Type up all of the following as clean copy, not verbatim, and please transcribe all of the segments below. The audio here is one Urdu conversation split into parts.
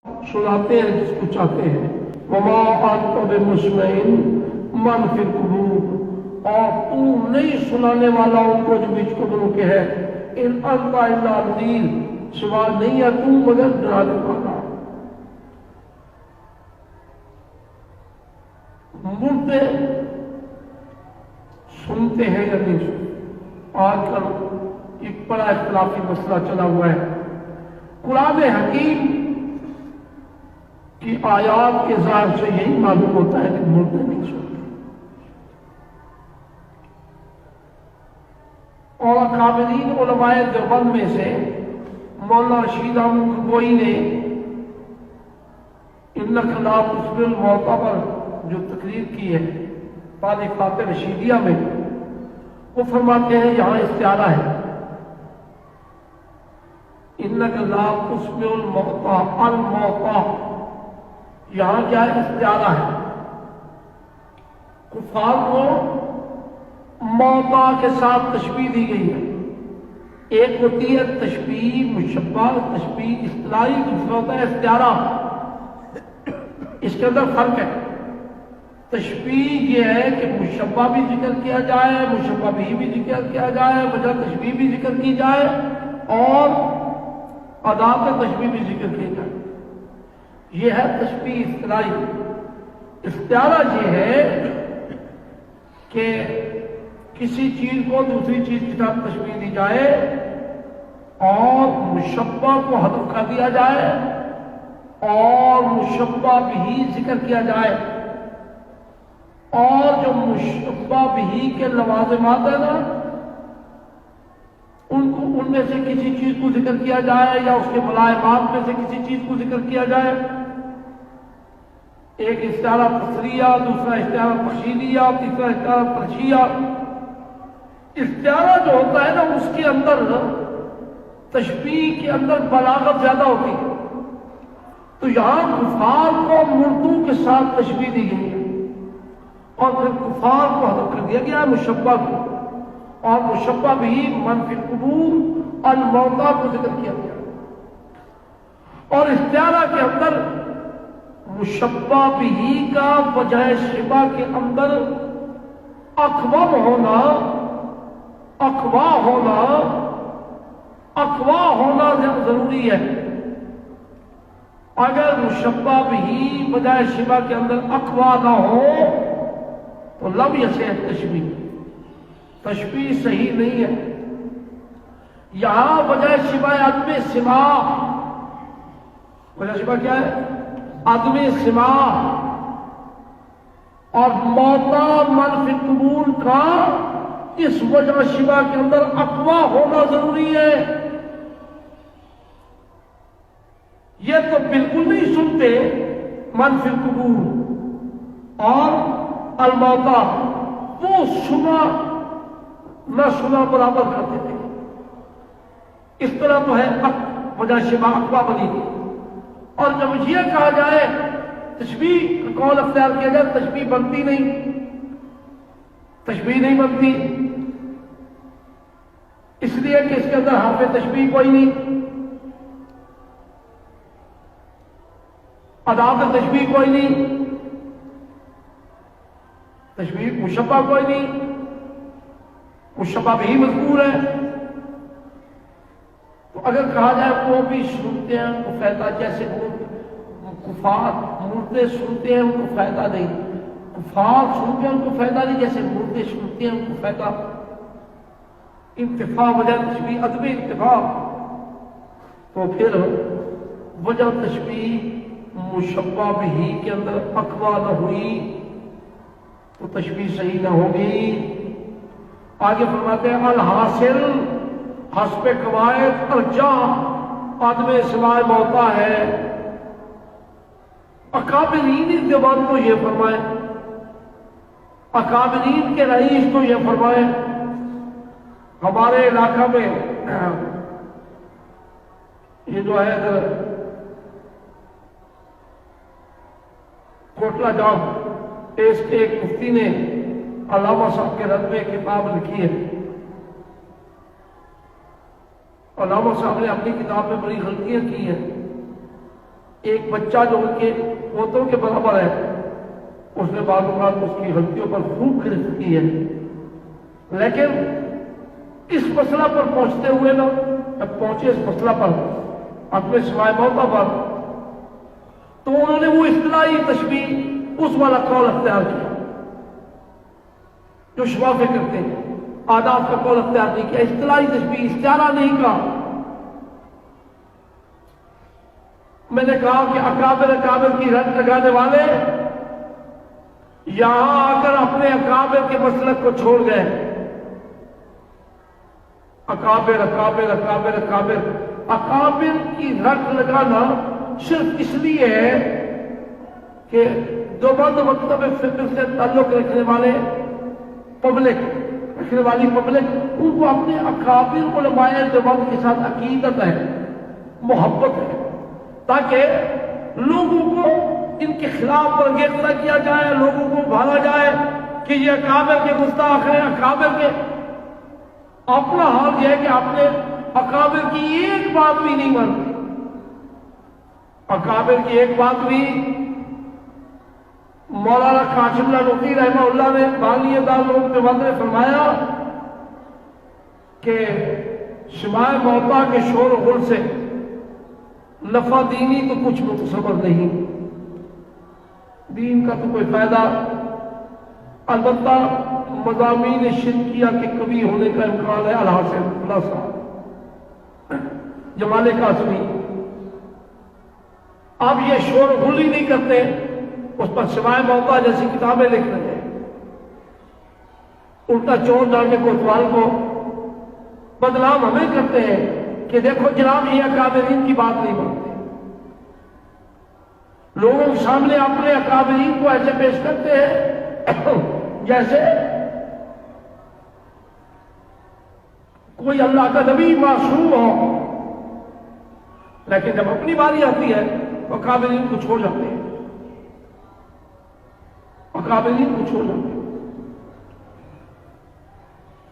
سناتے ہیں جس کو چاہتے ہیں، وما انت بمسمع من فی القبور، اور تو نہیں سنانے والا ان کو جو بیچ قبروں کے ہے، ان انت الا نذیر، سوا نہیں ہے تو مگر ڈرانے والا۔ مردے سنتے ہیں یا نہیں سنتے؟ آج کل ایک بڑا اختلافی مسئلہ چلا ہوا ہے۔ قرآن حکیم کی آیات کے ظاہر سے یہی معلوم ہوتا ہے کہ مردے نہیں سنتے، اور اکابرین علماء دیوبند میں سے مولانا رشید احمد گنگوئی نے انک لا تسمع الموتیٰ پر جو تقریر کی ہے تالیفات رشیدیہ میں، وہ فرماتے ہیں یہاں استعارہ ہے، انک لا تسمع الموتیٰ، الموتیٰ یہاں کیا ہے؟ استعارہ ہے۔ کفار کو موتیٰ کے ساتھ تشبیہ دی گئی ہے۔ ایک ہوتی ہے تشبیہ مشبہ، تشبیہ اصطلاحی، دوسرا ہوتا ہے استعارہ۔ اس کے اندر فرق ہے۔ تشبیہ یہ ہے کہ مشبہ بھی ذکر کیا جائے، مشبہ بھی ذکر کیا جائے، وجہ تشبیہ بھی ذکر کی جائے، اور ادات تشبیہ بھی ذکر کی جائے۔ یہ ہے تشبیہ اصطلاحی۔ استعارہ یہ ہے کہ کسی چیز کو دوسری چیز کے ساتھ تشبیہ دی جائے اور مشبہ کو حذف کر دیا جائے اور مشبہ بھی ذکر کیا جائے، اور جو مشبہ بھی کے لوازمات ہیں نا ان میں سے کسی چیز کو ذکر کیا جائے یا اس کے ملائمات میں سے کسی چیز کو ذکر کیا جائے۔ ایک استعارہ تصریہ، دوسرا استعارہ تفصیلیہ، تیسرا استعارہ ترجیحیہ۔ استعارہ جو ہوتا ہے نا اس کے اندر تشبیہ کے اندر بلاغت زیادہ ہوتی ہے، تو یہاں کفار کو مردوں کے ساتھ تشبیہ دی گئی ہے اور پھر کفار کو حذف کر دیا گیا ہے مشبہ کو، اور مشبہ بھی من فی القبور الموتیٰ کو ذکر کیا گیا۔ اور استعارہ کے اندر مشبہ بھی کا وجہ شبہ کے اندر اقوام ہونا، اقوا ہونا ضروری ہے۔ اگر مشبہ بھی بجائے شبہ کے اندر اقوا نہ ہو تو لم یصح تشبیہ، تشبیہ صحیح نہیں ہے۔ یہاں بجائے شبہ عدم سما، بجائے شبہ کیا ہے؟ عدم سما، اور موتیٰ من فی القبور کا اس وجہ شبہ کے اندر اقوا ہونا ضروری ہے۔ یہ تو بالکل نہیں سنتے من فی القبور اور الموتیٰ، وہ سنا نہ سنا برابر کرتے تھے۔ اس طرح تو ہے وجہ شبہ اقوا بنی تھی۔ اور جب یہ کہا جائے تشبیہ کا قول اختیار کیا جائے، تشبیہ بنتی نہیں، تشبیہ نہیں بنتی، اس لیے کہ اس کے اندر حرف تشبیہ کوئی نہیں، ادات تشبیہ کوئی نہیں، تشبیہ مشبہ کوئی نہیں، مشبہ بھی مذکور ہے۔ تو اگر کہا جائے وہ بھی سنتے ہیں ان کو فائدہ، جیسے وہ کفار مردے سنتے ہیں ان کو فائدہ نہیں، کفار سنتے ہیں ان کو فائدہ نہیں، جیسے مردے سنتے ہیں ان کو فائدہ۔ انتفاع وجہ تشبیہ عدم انتفاع، تو پھر وجہ تشبیہ مشبہ بھی کے اندر اقوا نہ ہوئی تو تشبیہ صحیح نہ ہوگی۔ آگے فرماتے ہیں الحاصل حسب قواعد ارجح عدم سماع موتیٰ ہے۔ اکابرین دیوبند کو یہ فرمائے، اکابرین کے رئیس کو یہ فرمائے۔ ہمارے علاقہ میں یہ جو ہے کوٹلہ جام، اس کے ایک مفتی نے علامہ صاحب کے رد میں کتاب لکھی ہے۔ علامہ صاحب نے اپنی کتاب میں بڑی غلطیاں کی ہیں، ایک بچہ جو ان کے پوتوں کے برابر ہے، اس نے بعض اوقات اس کی غلطیوں پر خوب گرفت کی ہے، لیکن اس مسئلہ پر پہنچتے ہوئے نا، جب پہنچے اس مسئلہ پر اپنے سوائے موتا پر، تو انہوں نے وہ اصطلاحی تشبیہ اس والا قول اختیار کیا جو شفافے کرتے ہیں، آداب کا قول اختیار نہیں کیا، اصطلاحی تشبیہ، استعارہ نہیں کہا۔ میں نے کہا کہ اکابر کی رٹ لگانے والے یہاں آ کر اپنے اکابر کے مسلک کو چھوڑ گئے۔ اکابر کی رٹ لگانا صرف اس لیے ہے کہ دیوبند مکتب فکر سے تعلق رکھنے والے پبلک، رکھنے والی پبلک، ان کو اپنے اکابر علماء دیوبند کے ساتھ عقیدت ہے، محبت ہے، تاکہ لوگوں کو ان کے خلاف برگیختہ کیا جائے، لوگوں کو بھالا جائے کہ یہ اکابر کے گستاخ ہیں، اکابر کے۔ اپنا حال یہ ہے کہ آپ نے اکابر کی ایک بات بھی نہیں مانتی، اکابر کی ایک بات بھی۔ مولانا قاسم اللہ نقوی رحمہ اللہ نے بانی دارالعلوم دیوبند نے فرمایا کہ شمائے موتا کے شور و غل سے نفع دینی تو کچھ متصور نہیں، دین کا تو کوئی فائدہ، البتہ مضامین شرکیہ کے کبھی ہونے کا امکان ہے۔ الحاصل خلاصہ جمال قاسمی اب یہ شور و غل ہی نہیں کرتے، اس پر سوائے موتا جیسی کتابیں لکھ رہے ہیں، الٹا چور ڈالنے کو اتوال کو بدنام ہمیں کرتے ہیں کہ دیکھو جناب یہ اکابرین کی بات نہیں مانتے، لوگوں کے سامنے اپنے اکابرین کو ایسے پیش کرتے ہیں جیسے کوئی اللہ کا نبی معصوم ہو، لیکن جب اپنی باری آتی ہے تو اکابرین کو چھوڑ جاتے ہیں، اکابرین کو چھوڑ جاتے ہیں۔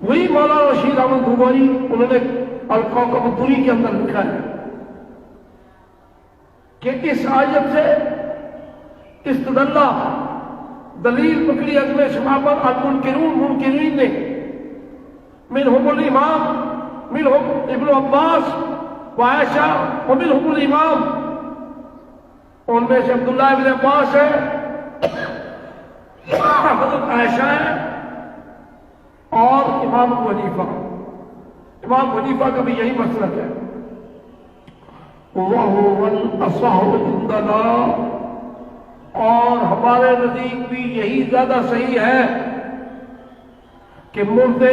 وہی مولانا رشید احمد گنگوہی انہوں نے الکوکب الدری کے اندر لکھا ہے کہ اس آیت سے استدلہ دلیل پکڑی اگلے شما پر المنکرون، منکرین نے، منہم الامام، منہم ابن عباس وعائشہ ومنہم الامام، ان میں سے عبداللہ ابن عباس ہے، حضرت عائشہ ہے، اور امام ابو حنیفہ۔ امام حنیفہ کا بھی یہی مسلک ہے، وَهُوَ الْأَصَحُ عِندَنَا، اور ہمارے نزدیک بھی یہی زیادہ صحیح ہے کہ مردے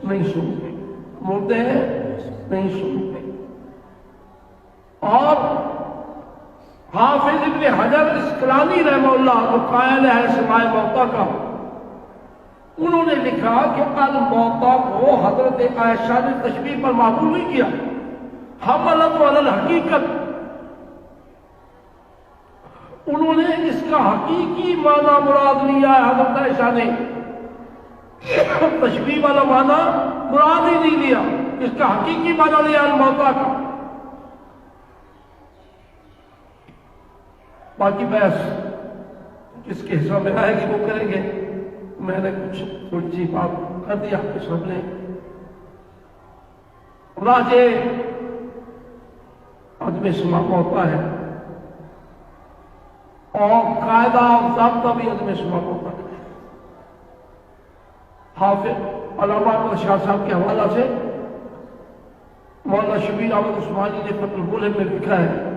نہیں سنتے، مردے نہیں سنتے۔ اور حافظ ابن حجر اسقلانی رحمہ اللہ جو قائل ہے سماع موتا کا، انہوں نے لکھا کہ الموتا کو حضرت عائشہ نے تشبیہ پر معمول نہیں کیا، حملت علی الحقیقت، انہوں نے اس کا حقیقی معنی مراد لیا ہے، حضرت عائشہ نے تشبیہ والا معنی مراد ہی نہیں لیا، اس کا حقیقی معنی لیا الموتا کا۔ باقی بحث جس کے حصہ میں آئے گی وہ کریں گے، میں نے کچھ تھوڑی سی بات کر دی آپ کے سامنے۔ راجے عدم سماع ہوتا ہے اور قاعدہ اور ضابطہ بھی عدم سماع ہوتا ہے۔ حافظ علامہ احمد شاہ صاحب کے حوالہ سے مولانا شبیر احمد عثمانی نے فتح الملہم میں لکھا ہے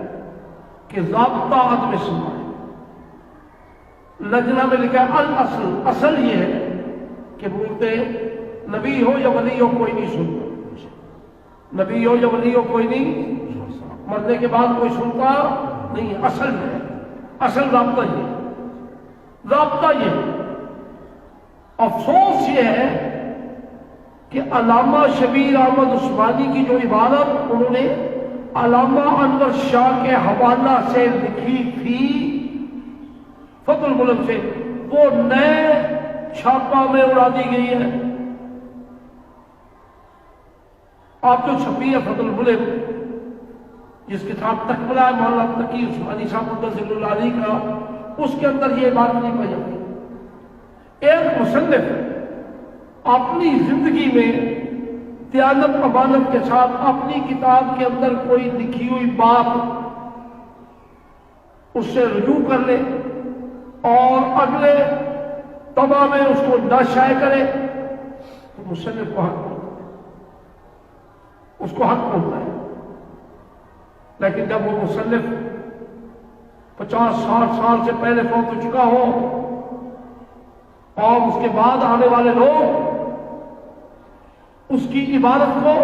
کہ ضابطہ عدم سماع، لجنہ میں لکھا ہے الاصل، اصل یہ ہے کہ مردے نبی ہو یا ولی ہو کوئی نہیں سنتا، نبی ہو یا ولی ہو کوئی نہیں، مرنے کے بعد کوئی سنتا نہیں، اصل ہے، اصل ضابطہ یہ، ضابطہ یہ۔ افسوس یہ ہے کہ علامہ شبیر احمد عثمانی کی جو عبارت انہوں نے علامہ انور شاہ کے حوالہ سے لکھی تھی فتح الملک سے، وہ نئے چھاپا میں اڑا دی گئی ہے۔ آپ جو چھپی ہے فتح الملک، جس کتاب تکملہ ہے مولانا تقی عثمانی صاحب رضی اللہ علیہ کا، اس کے اندر یہ بات نہیں پائی جاتی۔ ایک مصنف اپنی زندگی میں دیانت امانت کے ساتھ اپنی کتاب کے اندر کوئی لکھی ہوئی بات اس سے رجوع کر لے اور اگلے طبع میں اس کو نہ شائع کرے تو مصنف کو حق ہوتا ہے، اس کو حق ہوتا ہے۔ لیکن جب وہ مصنف 50-60 سال سے پہلے فوت ہو چکا ہو اور اس کے بعد آنے والے لوگ اس کی عبادت کو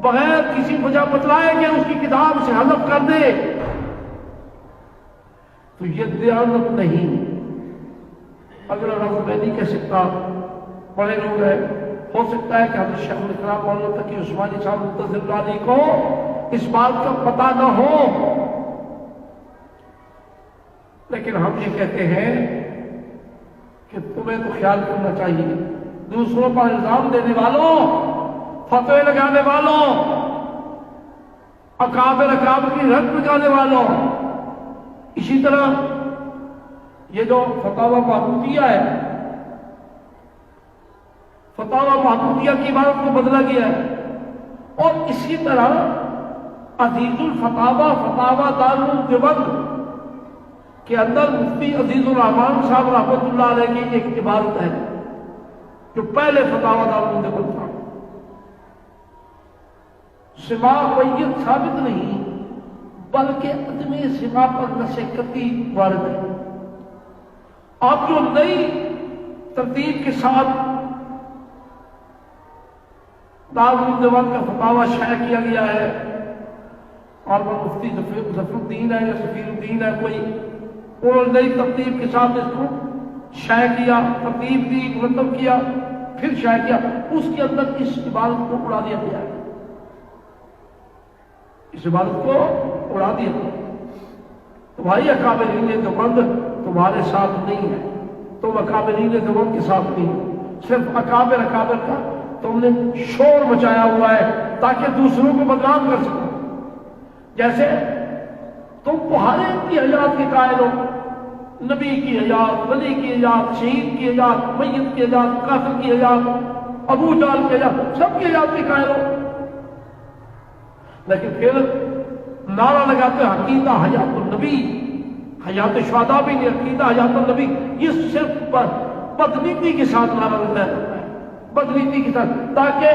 بغیر کسی وجہ بتلائے کہ اس کی کتاب سے حذف کر دے تو یہ دیانت نہیں۔ اگر رفع میں نہیں کہہ سکتا، بڑے لوگ ہیں، ہو سکتا ہے کہ حضرت شیخ الاسلام مولانا تقی عثمانی صاحب رضی اللہ علیہ کو اس بات کا پتہ نہ ہو، لیکن ہم یہ کہتے ہیں کہ تمہیں تو خیال کرنا چاہیے، دوسروں پر الزام دینے والوں، فتوے لگانے والوں، اکابر کی رد لگانے والوں، اسی طرح یہ جو فتاوی محمودیہ ہے، فتاوی محمودیہ کی عبارت کو بدلا گیا ہے، اور اسی طرح عزیز الفتاوی فتاوی دارالعلوم دیوبند کے اندر مفتی عزیز الرحمان صاحب رحمۃ اللہ علیہ کی ایک عبارت ہے جو پہلے فتاوی دارالعلوم دیوبند تھا، سما ویت ثابت نہیں بلکہ عدم سما پر نشے قطعی وارد ہے۔ اب جو نئی ترتیب کے ساتھ دارالعلوم دیوبند کا فتاوی شائع کیا گیا ہے اور وہ مفتی ظفر الدین ہے یا سفیر الدین ہے کوئی، انہوں نے نئی ترتیب کے ساتھ اس کو شائع کیا، ترتیب دی، مرتب کیا، پھر شائع کیا، اس کے اندر اس عبادت کو اڑا دیا گیا ہے، اس عبادت کو اڑا دیا گیا۔ تمہاری اکابرین دیوبند تمہارے ساتھ نہیں ہے، تم اکابرین دیوبند کے ساتھ نہیں ہو، صرف اکابر کا تم نے شور مچایا ہوا ہے تاکہ دوسروں کو بدنام کر سکو۔ جیسے تم بہارے کی حیات کے قائل ہو، نبی کی حیات، ولی کی حیات، شہید کی حیات، میت کی حیات، کافر کی حیات، ابو جہل کی حیات، سب کی حیات کے قائل ہو، لیکن پھر نعرہ لگاتے ہیں عقیدہ حیات النبی، حیات شہداء بھی نہیں، عقیدہ حیات النبی، یہ صرف بدنیتی کے ساتھ نعرہ لگتا ہے، بدنیتی کے ساتھ، تاکہ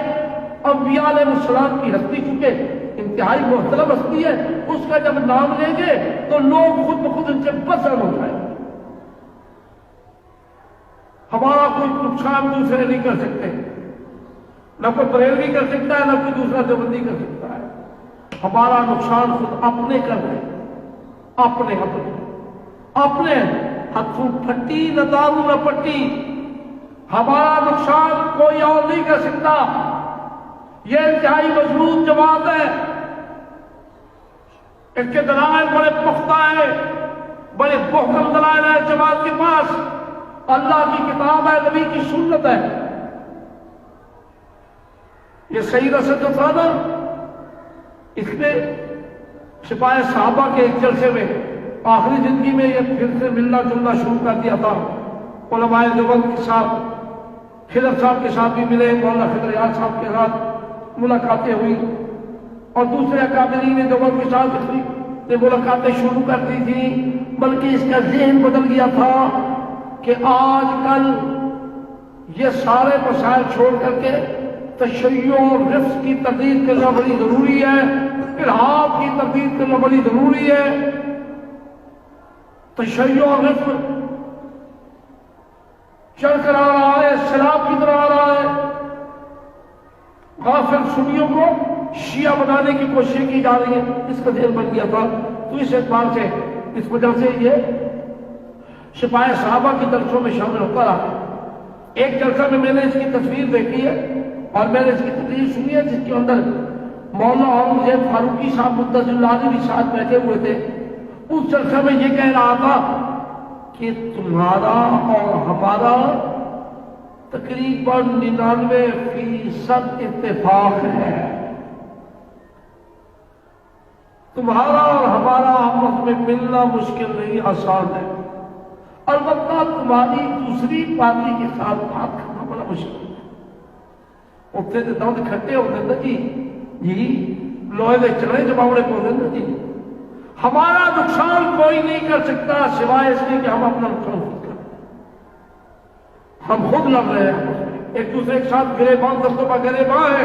انبیاء علیہ السلام کی ہستی چکے انتہائی محترم ہستی ہے، اس کا جب نام لیں گے تو لوگ خود بخود ان سے بسر ہو جائیں گے۔ ہمارا کوئی نقصان دوسرے نہیں کر سکتے، نہ کوئی بریلوی کر سکتا ہے، نہ کوئی دوسرا دیوبندی کر سکتا ہے، ہمارا نقصان خود اپنے کر رہے ہیں، اپنے ہاتھوں پھٹی نہ دارو نہ پٹی، ہمارا نقصان کوئی اور نہیں کر سکتا۔ یہ انتہائی مضبوط جماعت ہے، اس کے دلائل بڑے پختہ ہیں، بڑے محکم دلائل ہیں جماعت کے پاس، اللہ کی کتاب ہے، نبی کی سنت ہے۔ یہ صحیح رسد جو تھا نا، اس میں سپاہی صحابہ کے ایک جلسے میں آخری زندگی میں یہ پھر سے ملنا جلنا شروع کر دیا تھا، علماء دیوبند کے ساتھ، خضر صاحب کے ساتھ بھی ملے، مولانا خضر یار صاحب کے ساتھ ملاقاتیں ہوئی، اور دوسرے اکابرین دیوبند کے ساتھ ملاقاتیں شروع کر دی تھی، بلکہ اس کا ذہن بدل گیا تھا کہ آج کل یہ سارے مسائل چھوڑ کر کے تشیع اور رفض کی تردید کرنا بڑی ضروری ہے، الحاد کی تردید کرنا بڑی ضروری ہے۔ تشیع اور رفض چل کر آ رہا ہے، سیلاب کی طرح آ رہا ہے، غافل سنیوں کو شیعہ بنانے کی کوشش کی جا رہی ہے، اس کا ذہن بن گیا تھا۔ تو اس اعتبار سے اس وجہ سے یہ سپاہی صحابہ کی جلسوں میں شامل ہوتا رہا۔ ایک جلسہ میں میں نے اس کی تصویر دیکھی ہے اور میں نے اس کی تقریر سنی ہے، جس کے اندر مولانا اورنگزیب فاروقی صاحب مدثر اللہ علیہ بھی ساتھ بیٹھے ہوئے تھے۔ اس جلسہ میں یہ کہہ رہا تھا کہ تمہارا اور ہمارا تقریباً 99% اتفاق ہے، تمہارا اور ہمارا آپس میں ملنا مشکل نہیں، آسان ہے، البتہ تمہاری دوسری پارٹی کے ساتھ بات کرنا بڑا مشکل ہے۔ اتنے تو دند کھٹے ہوتے نا جی لوہے کے چنے جماؤنے پڑتے نا جی۔ ہمارا نقصان کوئی نہیں کر سکتا سوائے اس لیے کہ ہم اپنا نقصان خود کریں۔ ہم خود لڑ رہے ہیں، ایک دوسرے کے ساتھ گرے باں دستوں پر گرے باں ہے،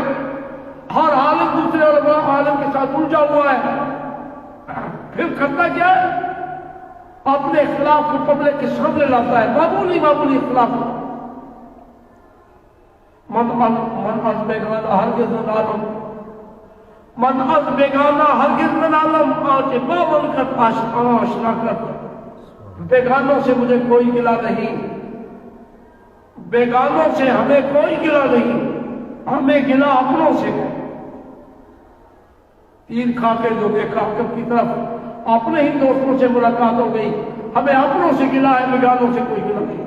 ہر عالم دوسرے عالم کے ساتھ الجھا ہوا ہے، پھر کرتا کیا ہے؟ اپنے اختلاف کو پبلک کے سامنے لاتا ہے، معمولی اختلاف۔ من از بیگانہ ہرگز نہ نالم، من از بیگانہ ہرگز نہ نالم، آج بابل کر آشنا کر۔ بیگانوں سے مجھے کوئی گلہ نہیں، بیگانوں سے ہمیں کوئی گلہ نہیں، ہمیں گلہ اپنوں سے ہے۔ تیر کھا کے جو دیکھا کب کی طرف اپنے ہی دوستوں سے ملاقات ہو گئی، ہمیں اپنوں سے گلہ ہے، بیگانوں سے کوئی گلہ نہیں۔